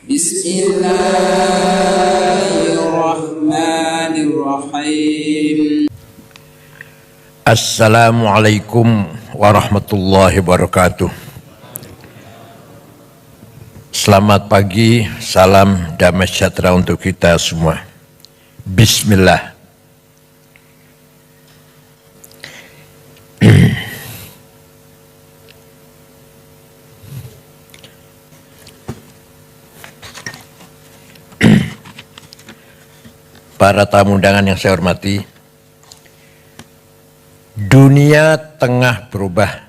Bismillahirrahmanirrahim. Assalamualaikum warahmatullahi wabarakatuh. Selamat pagi, salam damai sejahtera untuk kita semua. Bismillah. Para tamu undangan yang saya hormati, dunia tengah berubah.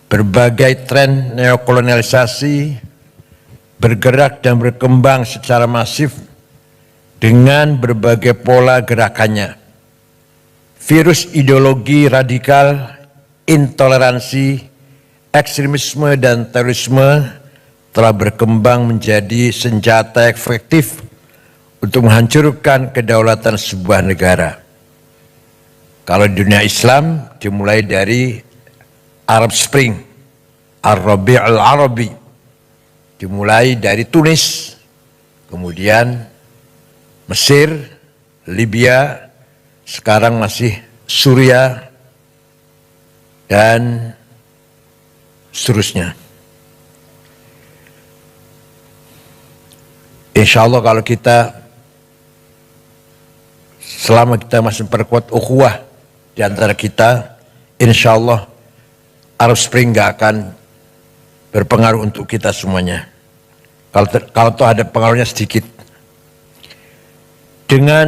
Berbagai tren neokolonialisasi bergerak dan berkembang secara masif dengan berbagai pola gerakannya. Virus ideologi radikal, intoleransi, ekstremisme dan terorisme telah berkembang menjadi senjata efektif untuk menghancurkan kedaulatan sebuah negara. Kalau di dunia Islam dimulai dari Arab Spring, Ar-Rabi' al-Arabi, dimulai dari Tunis, kemudian Mesir, Libya, sekarang masih Suriah, dan seterusnya. Insya Allah kalau kita selama kita masih memperkuat ukhuwah di antara kita, insya Allah Arab Spring gak akan berpengaruh untuk kita semuanya. Kalau toh ada pengaruhnya sedikit. Dengan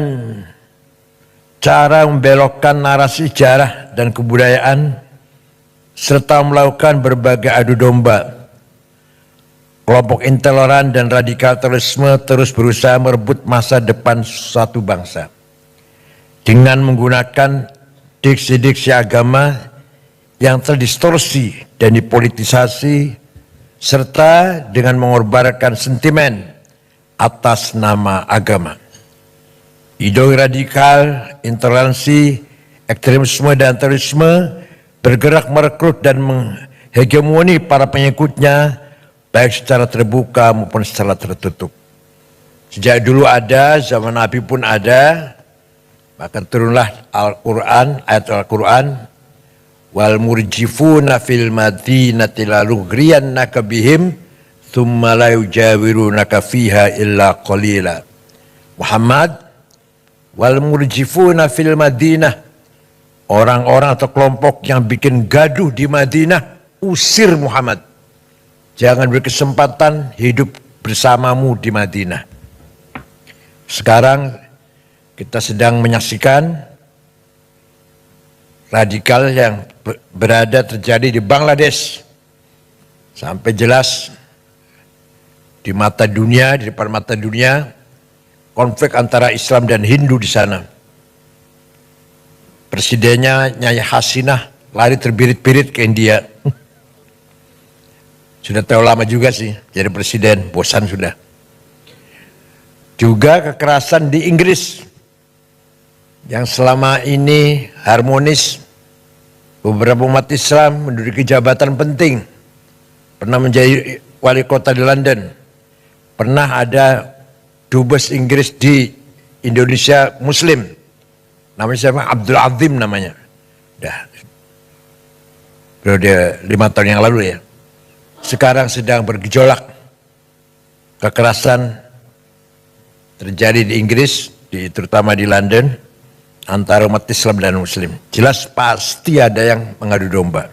cara membelokkan narasi sejarah dan kebudayaan, serta melakukan berbagai adu domba, kelompok intoleran dan radikal terorisme terus berusaha merebut masa depan suatu bangsa. Dengan menggunakan diksi-diksi agama yang terdistorsi dan dipolitisasi, serta dengan mengorbankan sentimen atas nama agama. Ideologi radikal, intoleransi, ekstremisme dan terorisme bergerak merekrut dan menghegemoni para pengikutnya, baik secara terbuka maupun secara tertutup. Sejak dulu ada, zaman Nabi pun ada. Maka turunlah Al-Quran, ayat Al-Quran, wal murjifuna fil madinati la lughriyannaka bihim thumma la yujawirunaka fiha illa qalila. Muhammad, wal murjifuna fil madinah, orang-orang atau kelompok yang bikin gaduh di Madinah, usir Muhammad. Jangan berkesempatan hidup bersamamu di Madinah. Sekarang kita sedang menyaksikan radikal yang berada terjadi di Bangladesh. Sampai jelas di mata dunia, di depan mata dunia, konflik antara Islam dan Hindu di sana. Presidennya Nyai Hasinah lari terbirit-birit ke India. Sudah terlalu lama juga sih jadi presiden, bosan sudah. Juga kekerasan di Inggris yang selama ini harmonis, beberapa umat Islam menduduki jabatan penting, pernah menjadi wali kota di London, pernah ada dubes Inggris di Indonesia Muslim, namanya siapa? Abdul Azim namanya, periode 5 tahun yang lalu ya. Sekarang sedang bergejolak, kekerasan terjadi di Inggris, terutama di London, antara umat Islam dan Muslim. Jelas pasti ada yang mengadu domba.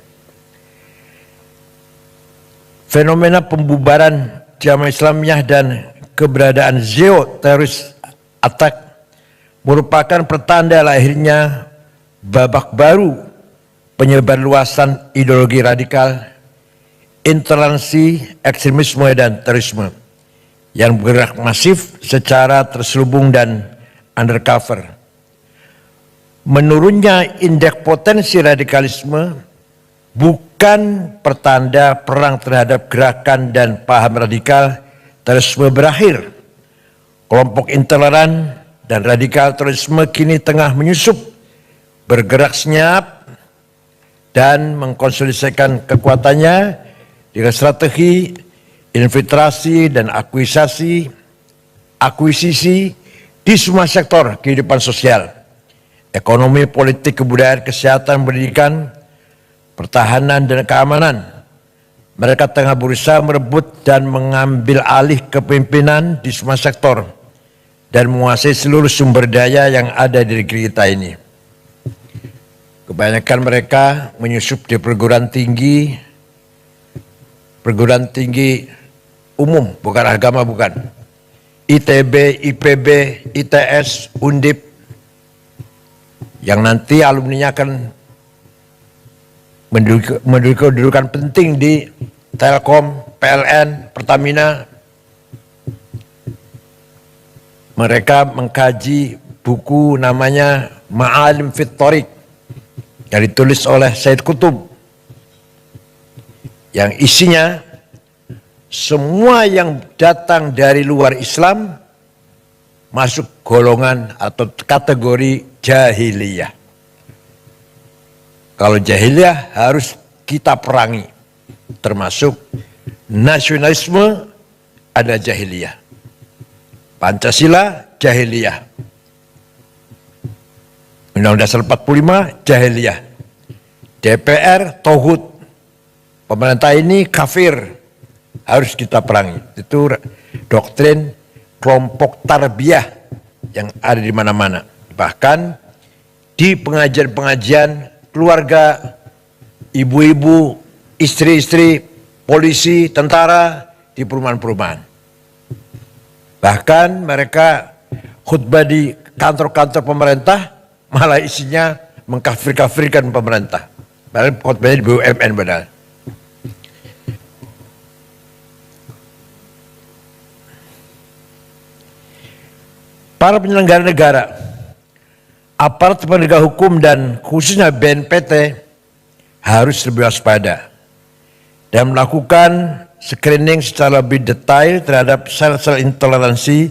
Fenomena pembubaran Jamaah Islamiyah dan keberadaan teroris attack merupakan pertanda lahirnya babak baru penyebar luasan ideologi radikal, intoleransi, ekstremisme dan terorisme yang bergerak masif secara terselubung dan undercover. Menurunnya indeks potensi radikalisme bukan pertanda perang terhadap gerakan dan paham radikal terorisme berakhir. Kelompok intoleran dan radikal terorisme kini tengah menyusup, bergerak senyap dan mengkonsolidasikan kekuatannya dengan strategi infiltrasi dan akuisisi di semua sektor kehidupan sosial, ekonomi, politik, kebudayaan, kesehatan, pendidikan, pertahanan, dan keamanan. Mereka tengah berusaha merebut dan mengambil alih kepemimpinan di semua sektor dan menguasai seluruh sumber daya yang ada di negeri kita ini. Kebanyakan mereka menyusup di perguruan tinggi umum, bukan agama, bukan. ITB, IPB, ITS, Undip, yang nanti alumninya akan menduduki kedudukan penting di Telkom, PLN, Pertamina. Mereka mengkaji buku namanya Ma'alim fit Thoriq yang ditulis oleh Said Qutb, yang isinya semua yang datang dari luar Islam masuk golongan atau kategori jahiliyah. Kalau jahiliyah harus kita perangi, termasuk nasionalisme ada jahiliyah, Pancasila jahiliyah, Undang-Undang Dasar 45 jahiliyah, DPR tauhid, pemerintah ini kafir, harus kita perangi. Itu doktrin kelompok tarbiyah yang ada di mana-mana. Bahkan di pengajian-pengajian keluarga, ibu-ibu, istri-istri, polisi, tentara, di perumahan-perumahan. Bahkan mereka khutbah di kantor-kantor pemerintah malah isinya mengkafir-kafirkan pemerintah. Padahal khutbahnya di BUMN padahal. Para penyelenggara negara, aparat penegak hukum dan khususnya BNPT harus lebih waspada dan melakukan screening secara lebih detail terhadap sel-sel intoleransi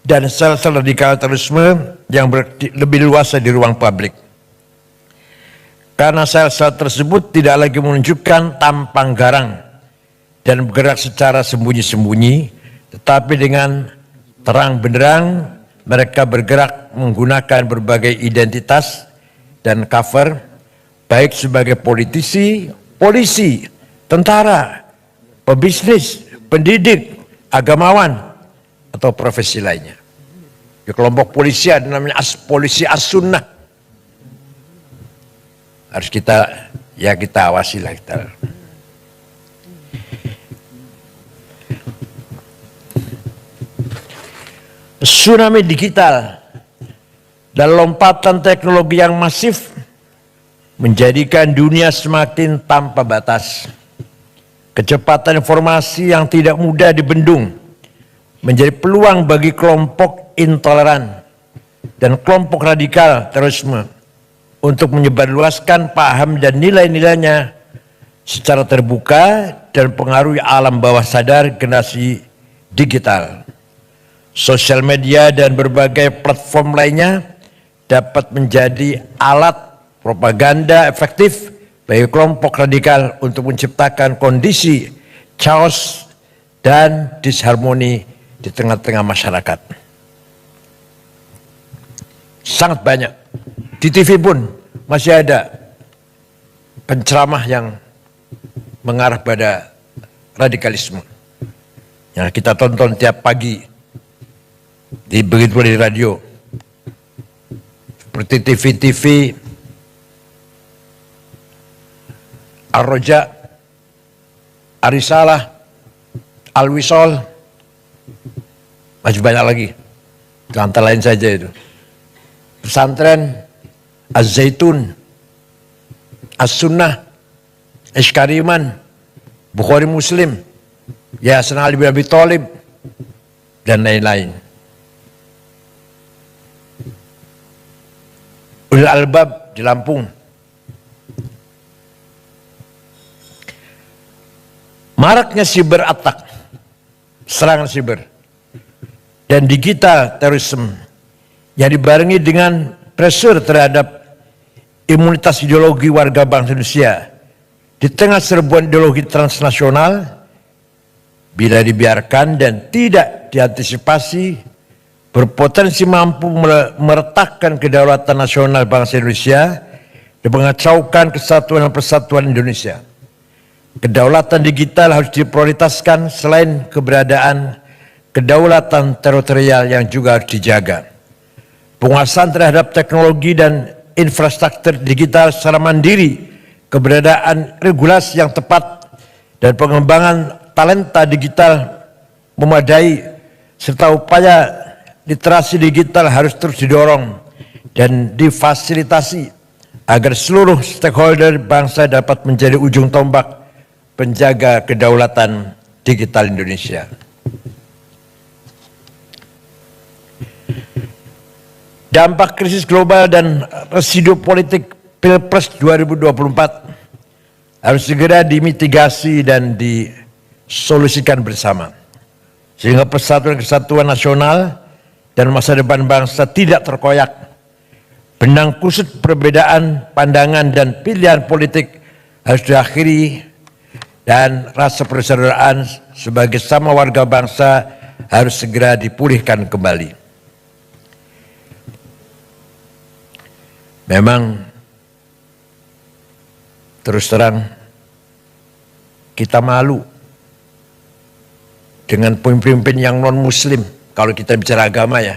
dan sel-sel radikal terorisme yang lebih luas di ruang publik. Karena sel-sel tersebut tidak lagi menunjukkan tampang garang dan bergerak secara sembunyi-sembunyi, tetapi dengan terang benderang mereka bergerak menggunakan berbagai identitas dan cover, baik sebagai politisi, polisi, tentara, pebisnis, pendidik, agamawan, atau profesi lainnya. Di kelompok polisi ada namanya polisi as-sunnah. Harus kita awasi lah kita. Tsunami digital dan lompatan teknologi yang masif menjadikan dunia semakin tanpa batas. Kecepatan informasi yang tidak mudah dibendung menjadi peluang bagi kelompok intoleran dan kelompok radikal terorisme untuk menyebarluaskan paham dan nilai-nilainya secara terbuka dan pengaruhi alam bawah sadar generasi digital. Sosial media dan berbagai platform lainnya dapat menjadi alat propaganda efektif bagi kelompok radikal untuk menciptakan kondisi chaos dan disharmoni di tengah-tengah masyarakat. Sangat banyak. Di TV pun masih ada penceramah yang mengarah pada radikalisme. Yang kita tonton tiap pagi. Begitu di radio, seperti TV Ar-Roja, Arisalah, Al-Wisol, masih banyak lagi. Antara lain saja itu. Pesantren, Az-Zaitun, As-Sunnah, Iskariman, Bukhari Muslim, Yayasan Ali bin Abi Thalib, dan lain-lain. Ulil Albab di Lampung. Maraknya siber attack, serangan siber, dan digital terorisme yang dibarengi dengan pressure terhadap imunitas ideologi warga bangsa Indonesia di tengah serbuan ideologi transnasional bila dibiarkan dan tidak diantisipasi, berpotensi mampu meretakkan kedaulatan nasional bangsa Indonesia dan mengacaukan kesatuan dan persatuan Indonesia. Kedaulatan digital harus diprioritaskan selain keberadaan kedaulatan teritorial yang juga harus dijaga. Penguasaan terhadap teknologi dan infrastruktur digital secara mandiri, keberadaan regulasi yang tepat, dan pengembangan talenta digital memadai, serta upaya literasi digital harus terus didorong dan difasilitasi agar seluruh stakeholder bangsa dapat menjadi ujung tombak penjaga kedaulatan digital Indonesia. Dampak krisis global dan residu politik Pilpres 2024 harus segera dimitigasi dan disolusikan bersama, sehingga persatuan kesatuan nasional dan masa depan bangsa tidak terkoyak. Benang kusut perbedaan pandangan dan pilihan politik harus diakhiri dan rasa persaudaraan sebagai sama warga bangsa harus segera dipulihkan kembali. Memang terus terang kita malu dengan pemimpin yang non-muslim. Kalau kita bicara agama ya,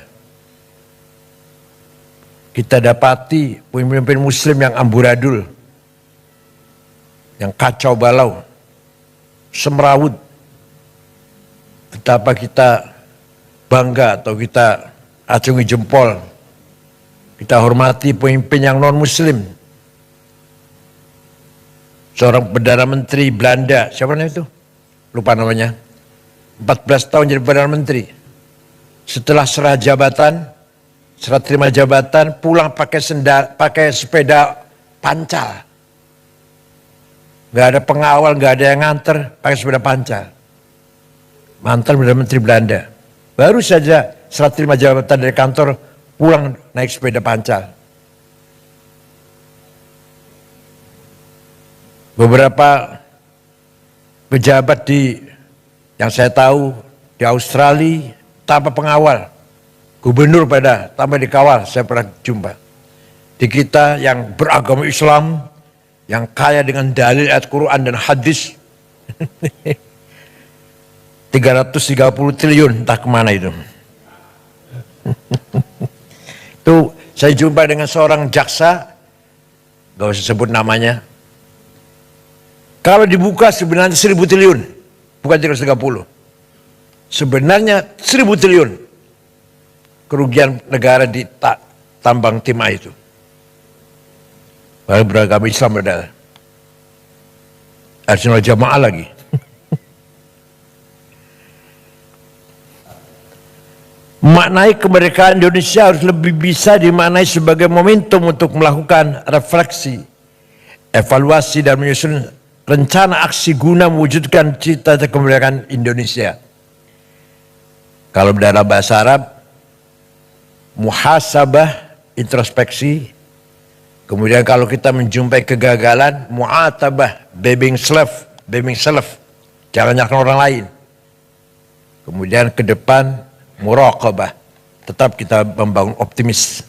kita dapati pemimpin muslim yang amburadul, yang kacau balau, semrawut. Betapa kita bangga atau kita acungi jempol, kita hormati pemimpin yang non-muslim. Seorang Perdana Menteri Belanda, siapa namanya itu? Lupa namanya. 14 tahun jadi Perdana Menteri. Setelah serah terima jabatan, pulang pakai sepeda pancal. Gak ada pengawal, gak ada yang nganter, pakai sepeda pancal. Mantan Perdana Menteri Belanda. Baru saja serah terima jabatan dari kantor, pulang naik sepeda pancal. Beberapa pejabat yang saya tahu di Australia tanpa pengawal, gubernur tanpa dikawal, saya pernah jumpa. Di kita yang beragama Islam, yang kaya dengan dalil ayat Quran dan hadis, 330 triliun entah kemana itu. Tuh saya jumpa dengan seorang jaksa, gak usah sebut namanya. Kalau dibuka sebenarnya 1000 triliun, bukan 330. Sebenarnya 1000 triliun kerugian negara di tambang timah itu. Padahal beragama Islam berada. Harusnya jamaah lagi. Maknai kemerdekaan Indonesia harus lebih bisa dimaknai sebagai momentum untuk melakukan refleksi, evaluasi dan menyusun rencana aksi guna mewujudkan cita-cita kemerdekaan Indonesia. Kalau dalam bahasa Arab, muhasabah, introspeksi. Kemudian kalau kita menjumpai kegagalan, mu'atabah, blaming self, jangan nyalakan orang lain. Kemudian ke depan, muraqabah, tetap kita membangun optimis.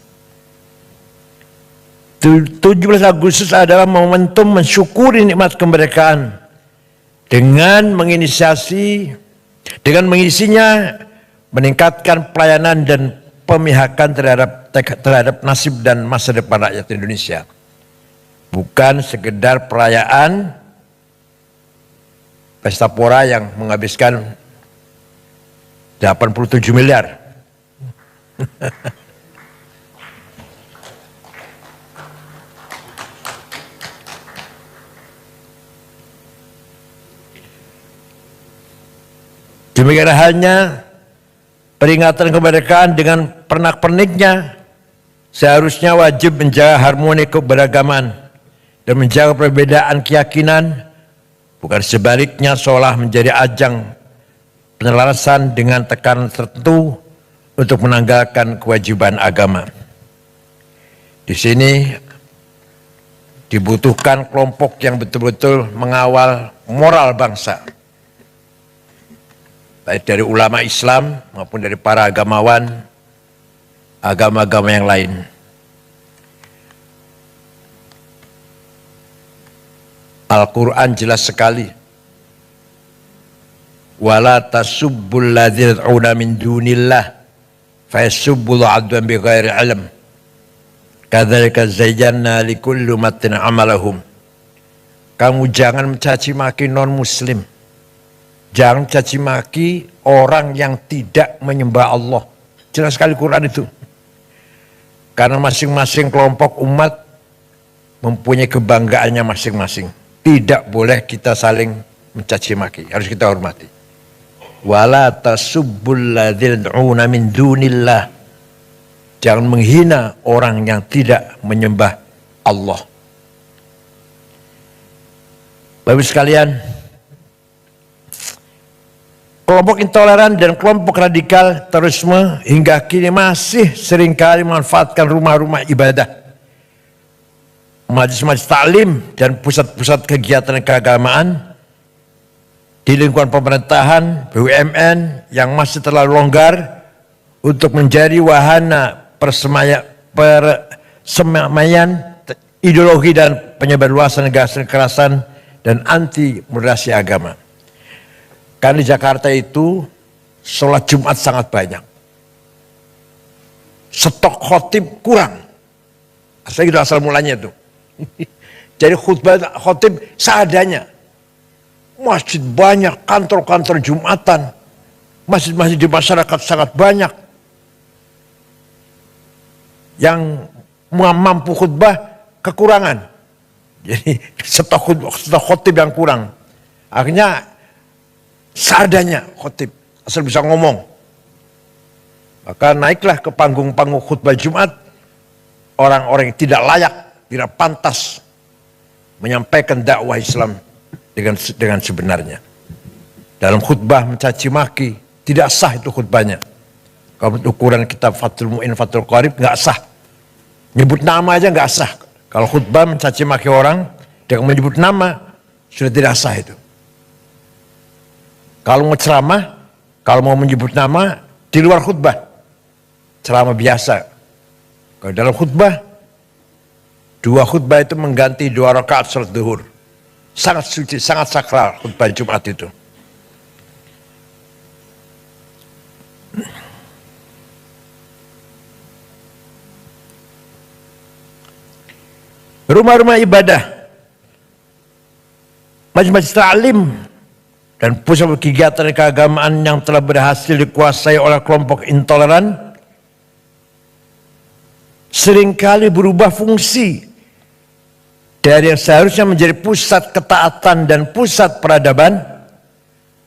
17 Agustus adalah momentum mensyukuri nikmat kemerdekaan dengan mengisinya, meningkatkan pelayanan dan pemihakan terhadap nasib dan masa depan rakyat Indonesia. Bukan sekedar perayaan pesta pora yang menghabiskan 87 miliar. Demikian halnya peringatan kemerdekaan dengan pernak-perniknya seharusnya wajib menjaga harmoni keberagaman dan menjaga perbedaan keyakinan, bukan sebaliknya seolah menjadi ajang penyelarasan dengan tekanan tertentu untuk menanggalkan kewajiban agama. Di sini dibutuhkan kelompok yang betul-betul mengawal moral bangsa. baik dari ulama Islam maupun dari para agamawan agama-agama yang lain. Al-Quran jelas sekali. Wala tasubbul ladzina yad'una min dunillah fayasubbul adwan bighairi ilm. Kadzalika zayyana likulli ummatin amalahum. Kamu jangan mencaci maki non-muslim. Jangan caci maki orang yang tidak menyembah Allah. Jelas sekali Quran itu. Karena masing-masing kelompok umat mempunyai kebanggaannya masing-masing. Tidak boleh kita saling mencaci maki. Harus kita hormati. Wala tasubbul ladzina yad'una min dunillah. Jangan menghina orang yang tidak menyembah Allah. Bapak sekalian, kelompok intoleran dan kelompok radikal terorisme hingga kini masih seringkali memanfaatkan rumah-rumah ibadah, majelis-majelis taklim dan pusat-pusat kegiatan keagamaan di lingkungan pemerintahan, BUMN yang masih terlalu longgar untuk menjadi wahana persemaian ideologi dan penyebarluasan gagasan kekerasan dan anti moderasi agama. Karena di Jakarta itu sholat Jumat sangat banyak. Stok khotib kurang. Saya gitu asal mulanya tuh. Jadi khutbah khotib seadanya. Masjid banyak, kantor-kantor Jumatan. Masjid-masjid di masyarakat sangat banyak. Yang mampu khutbah kekurangan. Jadi stok khotib yang kurang. Akhirnya seadanya khotib, asal bisa ngomong. Maka naiklah ke panggung-panggung khutbah Jumat orang-orang yang tidak layak, tidak pantas menyampaikan dakwah Islam dengan sebenarnya. Dalam khutbah mencaci maki, tidak sah itu khutbahnya. Kalau ukuran kitab Fathul Mu'in, Fathul Qarib nggak sah. Nyebut nama aja nggak sah. Kalau khutbah mencaci maki orang dengan menyebut nama sudah tidak sah itu. Kalau mau ceramah, kalau mau menyebut nama di luar khutbah, ceramah biasa. Kalau dalam khutbah, 2 khutbah itu mengganti 2 rakaat salat zuhur. Sangat suci, sangat sakral khutbah Jumat itu. Rumah-rumah ibadah, majelis taklim dan pusat kegiatan keagamaan yang telah berhasil dikuasai oleh kelompok intoleran seringkali berubah fungsi dari yang seharusnya menjadi pusat ketaatan dan pusat peradaban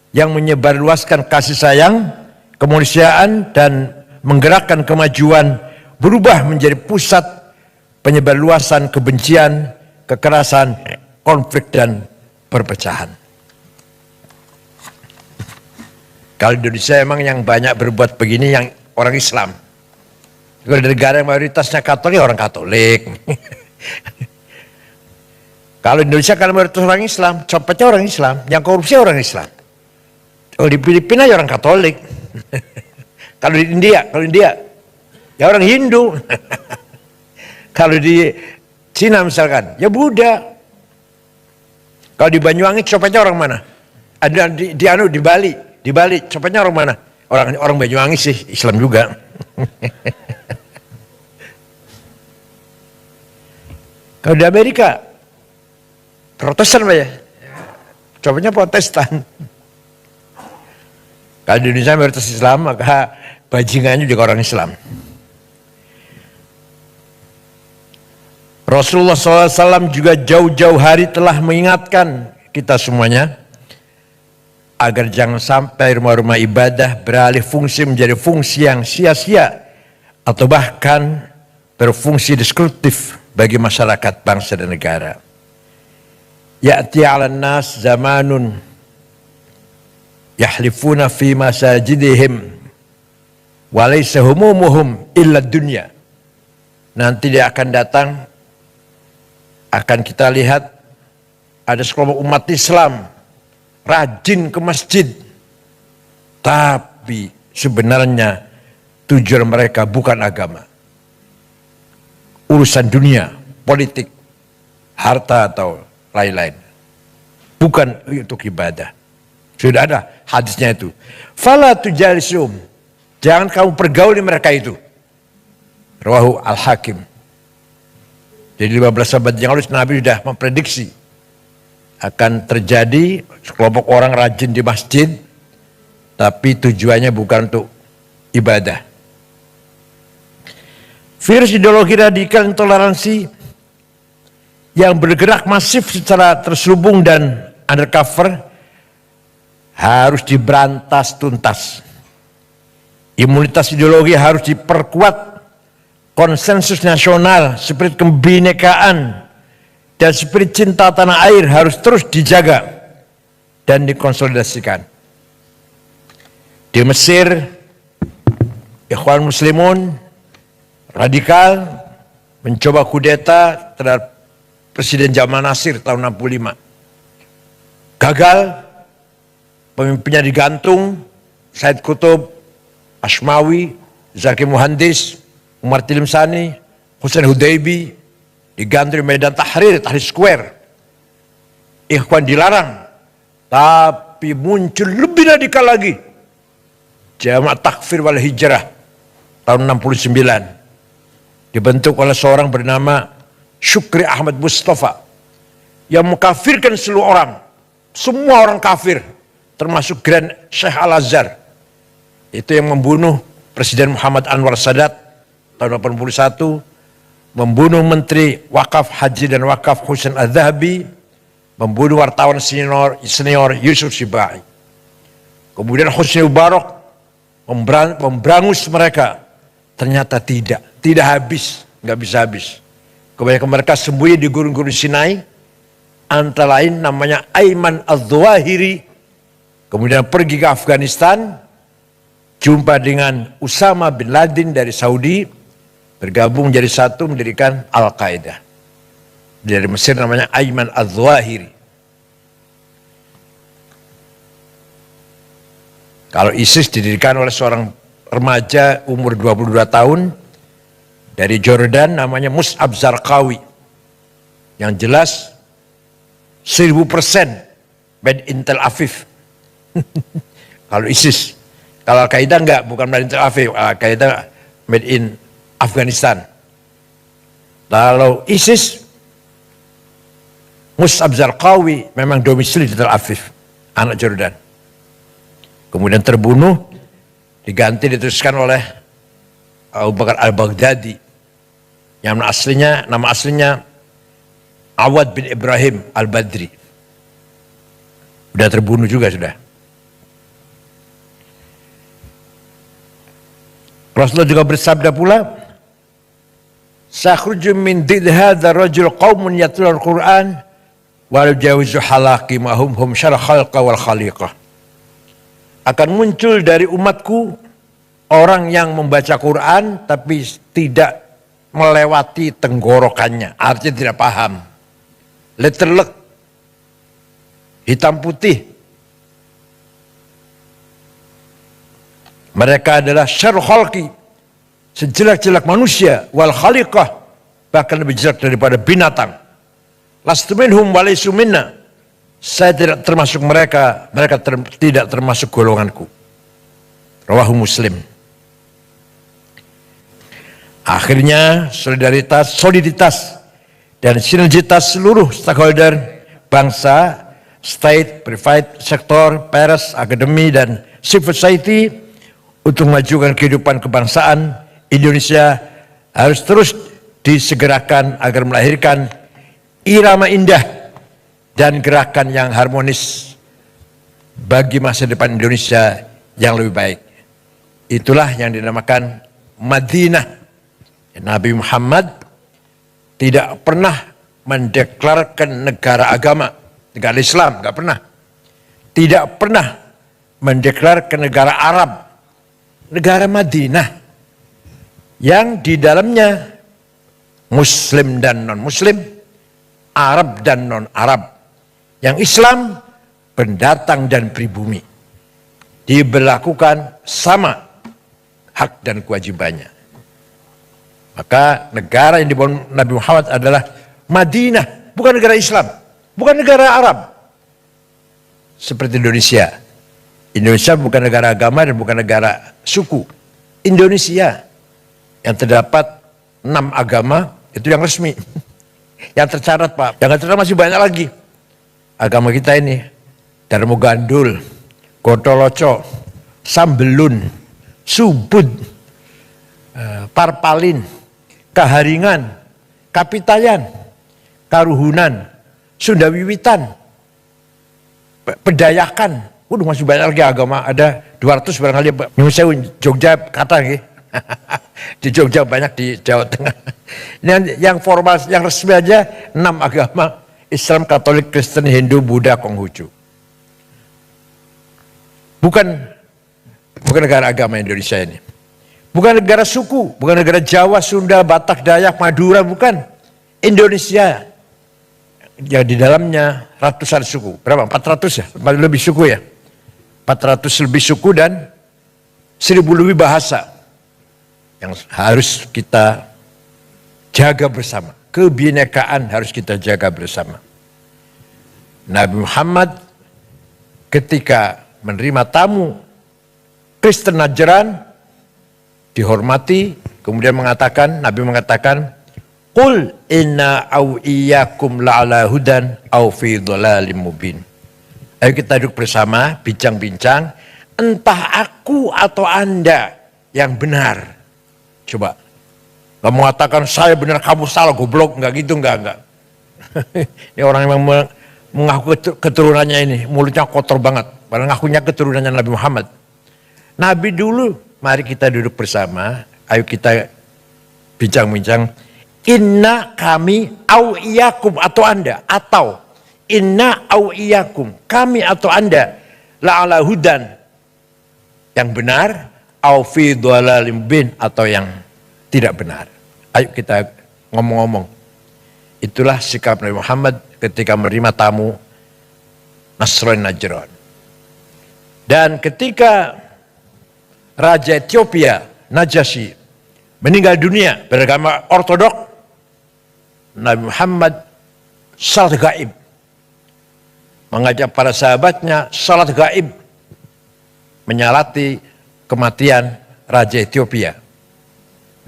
yang menyebarluaskan kasih sayang, kemanusiaan dan menggerakkan kemajuan, berubah menjadi pusat penyebarluasan kebencian, kekerasan, konflik dan perpecahan. Kalau di Indonesia emang yang banyak berbuat begini yang orang Islam. Kalau di negara yang mayoritasnya Katolik, orang Katolik. Kalau di Indonesia kalau mayoritas orang Islam, copetnya orang Islam, yang korupsi orang Islam. Kalau di Filipina ya orang Katolik. Kalau di India ya orang Hindu. Kalau di Cina misalkan, ya Buddha. Kalau di Banyuwangi copetnya orang mana? Ada di Bali copetnya orang mana? Orang Banyuwangi sih, Islam juga. Kalau di Amerika Protestan Pak ya. Copetnya Protestan. Kalau di Indonesia mayoritas Islam, maka bajingannya juga orang Islam. Rasulullah SAW juga jauh-jauh hari telah mengingatkan kita semuanya agar jangan sampai rumah-rumah ibadah beralih fungsi menjadi fungsi yang sia-sia atau bahkan berfungsi destruktif bagi masyarakat, bangsa dan negara. Ya'ti 'alan nas zamanun yahlifuna fi masajidihim wa laysa humumuhum illa dunya. Nanti dia akan datang, akan kita lihat ada sekelompok umat Islam rajin ke masjid, Tapi sebenarnya tujuan mereka bukan agama. Urusan dunia, politik, harta atau lain-lain. Bukan untuk ibadah. Sudah ada hadisnya itu. Fala tujalisum. Jangan kamu pergauli mereka itu. Rawahu Al-Hakim. Jadi 15 abad yang lalu Nabi sudah memprediksi akan terjadi sekelompok orang rajin di masjid, tapi tujuannya bukan untuk ibadah. Virus ideologi radikal intoleransi yang bergerak masif secara terselubung dan undercover harus diberantas tuntas. Imunitas ideologi harus diperkuat, konsensus nasional, spirit kebinekaan, dan spirit cinta tanah air harus terus dijaga dan dikonsolidasikan. Di Mesir, Ikhwan Muslimun radikal mencoba kudeta terhadap Presiden Jamal Nasir tahun 65. Gagal, pemimpinnya digantung, Said Qutb, Ashmawi, Zaki Muhandis, Umar Tilimsani, Hussein Hudaybi, digantung di Medan Tahrir, Tahrir Square. Ikhwan dilarang, tapi muncul lebih radikal lagi. Jamaah Takfir wal Hijrah tahun 69. Dibentuk oleh seorang bernama Syukri Ahmad Mustafa yang mengkafirkan seluruh orang. Semua orang kafir, termasuk Grand Sheikh Al-Azhar. Itu yang membunuh Presiden Muhammad Anwar Sadat tahun 81, membunuh Menteri Wakaf Haji dan Wakaf Husain Al-Zahabi, membunuh wartawan senior Yusuf Sibai. Kemudian Husni Mubarak memberangus mereka. Ternyata tidak habis, nggak bisa habis. Kebanyakan mereka sembunyi di gurun-gurun Sinai, antara lain namanya Ayman Al-Zawahiri. Kemudian pergi ke Afghanistan, jumpa dengan Usama bin Laden dari Saudi, bergabung jadi satu mendirikan Al-Qaeda. Dari Mesir namanya Ayman Al-Zawahiri. Kalau ISIS didirikan oleh seorang remaja umur 22 tahun dari Jordan namanya Mus'ab Zarqawi. Yang jelas 1000% made in Tel Aviv. Kalau ISIS. Kalau Al-Qaeda enggak, bukan made in Tel Aviv. Al-Qaeda made in Afghanistan. Kalau ISIS, Mus'ab Zarqawi memang domisili di Tel Aviv, anak Jordan. Kemudian terbunuh, diganti diteruskan oleh Abu Bakar Al-Baghdadi. Yang nama aslinya Awad bin Ibrahim Al-Badri. Sudah terbunuh juga sudah. Rasulullah juga bersabda pula, "Sakhruju min did hadza rajul qaumun yatlul Qur'an wa yujawizu halaqi ma hum syarh khalqa wal khaliqah." Akan muncul dari umatku orang yang membaca Quran tapi tidak melewati tenggorokannya, artinya tidak paham. Letterlek, hitam putih. Mereka adalah syarh khalqi, sejelek-jelek manusia, wal khaliqah, bahkan lebih jelek daripada binatang. Lastu minhum wa laysu minna. Saya tidak termasuk mereka, mereka tidak termasuk golonganku. Rawahu Muslim. Akhirnya soliditas dan sinergitas seluruh stakeholder bangsa, state, private sector, pers, akademi, dan civil society untuk memajukan kehidupan kebangsaan Indonesia harus terus disegerakan agar melahirkan irama indah dan gerakan yang harmonis bagi masa depan Indonesia yang lebih baik. Itulah yang dinamakan Madinah. Nabi Muhammad tidak pernah mendeklarasikan negara agama, negara Islam, nggak pernah. Tidak pernah mendeklarasikan negara Arab, negara Madinah, yang di dalamnya Muslim dan non-Muslim, Arab dan non-Arab, yang Islam pendatang dan pribumi. diberlakukan sama hak dan kewajibannya. Maka negara yang dibangun Nabi Muhammad adalah Madinah, bukan negara Islam, bukan negara Arab. Seperti Indonesia. Indonesia bukan negara agama dan bukan negara suku. Indonesia yang terdapat 6 agama itu yang resmi. Yang tercatat Pak, yang tercatat masih banyak lagi. Agama kita ini, Darmo Gandul, Gotoloco, Sambelun, Subud, Parpalin, Kaharingan, Kapitayan, Karuhunan, Sunda Wiwitan, Pedayakan. Waduh, masih banyak lagi agama, ada 200 barangkali. Saya Jogja kata nggih. Di Jogja banyak, di Jawa Tengah. Yang formal, yang resmi aja 6 agama: Islam, Katolik, Kristen, Hindu, Buddha, Konghucu. Bukan negara agama Indonesia ini. Bukan negara suku, bukan negara Jawa, Sunda, Batak, Dayak, Madura, bukan. Indonesia yang di dalamnya ratusan suku. Berapa? 400 ya? Lebih suku ya? 400 lebih suku dan 1000 lebih bahasa yang harus kita jaga bersama. Kebinekaan harus kita jaga bersama. Nabi Muhammad ketika menerima tamu Kristen Najran dihormati, kemudian Nabi mengatakan, "Qul inna au iyyakum la'ala hudan au fi dhalalim mubin." Ayo kita duduk bersama, bincang-bincang, entah aku atau Anda yang benar. Coba, gak mengatakan saya benar kamu salah, goblok, enggak gitu, enggak. Ini orang yang mengaku keturunannya ini, mulutnya kotor banget, padahal ngakunya keturunannya Nabi Muhammad. Nabi dulu, mari kita duduk bersama, ayo kita bincang-bincang, inna kami au iyakum atau Anda, atau inna au iyakum, kami atau Anda, la'ala hudan, yang benar, au fi dhalalim bin, atau yang tidak benar. Ayo kita ngomong-ngomong. Itulah sikap Nabi Muhammad ketika menerima tamu Nasrani Najran. Dan ketika Raja Ethiopia Najasyi meninggal dunia beragama ortodok, Nabi Muhammad salat gaib, mengajak para sahabatnya salat gaib, menyalati kematian Raja Ethiopia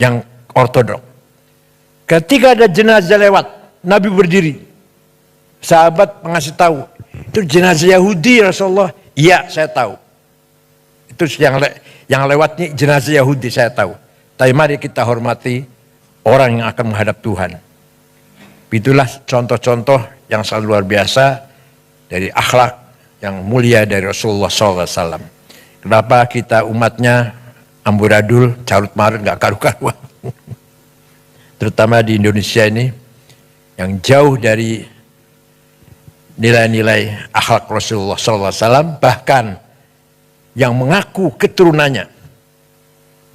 yang ortodok. Ketika ada jenazah lewat, Nabi berdiri. Sahabat mengasih tahu, itu jenazah Yahudi Rasulullah. Iya, saya tahu. Itu yang lewat nih jenazah Yahudi, saya tahu. Tapi mari kita hormati orang yang akan menghadap Tuhan. Itulah contoh-contoh yang sangat luar biasa dari akhlak yang mulia dari Rasulullah SAW. Kenapa kita umatnya amburadul, carut marut, gak karu-karuan. Terutama di Indonesia ini, yang jauh dari nilai-nilai akhlak Rasulullah SAW, bahkan yang mengaku keturunannya,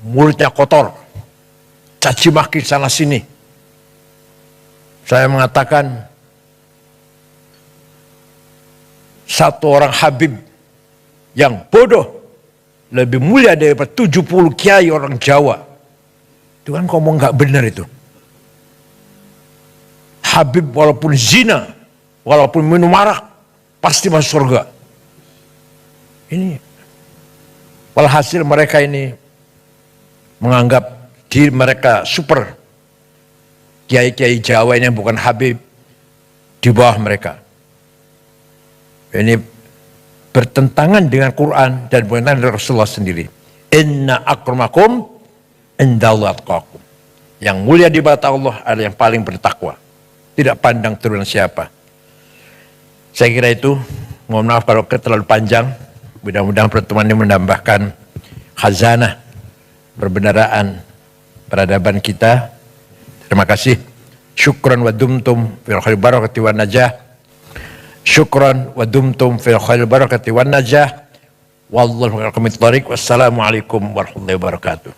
mulutnya kotor, caci maki sana sini. Saya mengatakan, satu orang Habib yang bodoh lebih mulia daripada 70 kiai orang Jawa. Itu kan ngomong gak benar itu. Habib walaupun zina, walaupun minum arak, pasti masuk surga. Ini walhasil mereka ini menganggap diri mereka super. Kiai-kiai Jawa ini bukan Habib, di bawah mereka. Ini bertentangan dengan Quran dan bertentangan dengan Rasulullah sendiri. Inna akramakum indallahi atqakum. Yang mulia di mata Allah adalah yang paling bertakwa. Tidak pandang turunan siapa. Saya kira itu, mohon maaf kalau terlalu panjang. Mudah-mudahan pertemuan ini menambahkan khazanah perbendaraan peradaban kita. Terima kasih. Syukran wa dumtum fil khair barakati wan najah. Syukran wa dumtum fil khair barakati wan najah. Wallahu a'lam. Wassalamualaikum warahmatullahi wabarakatuh.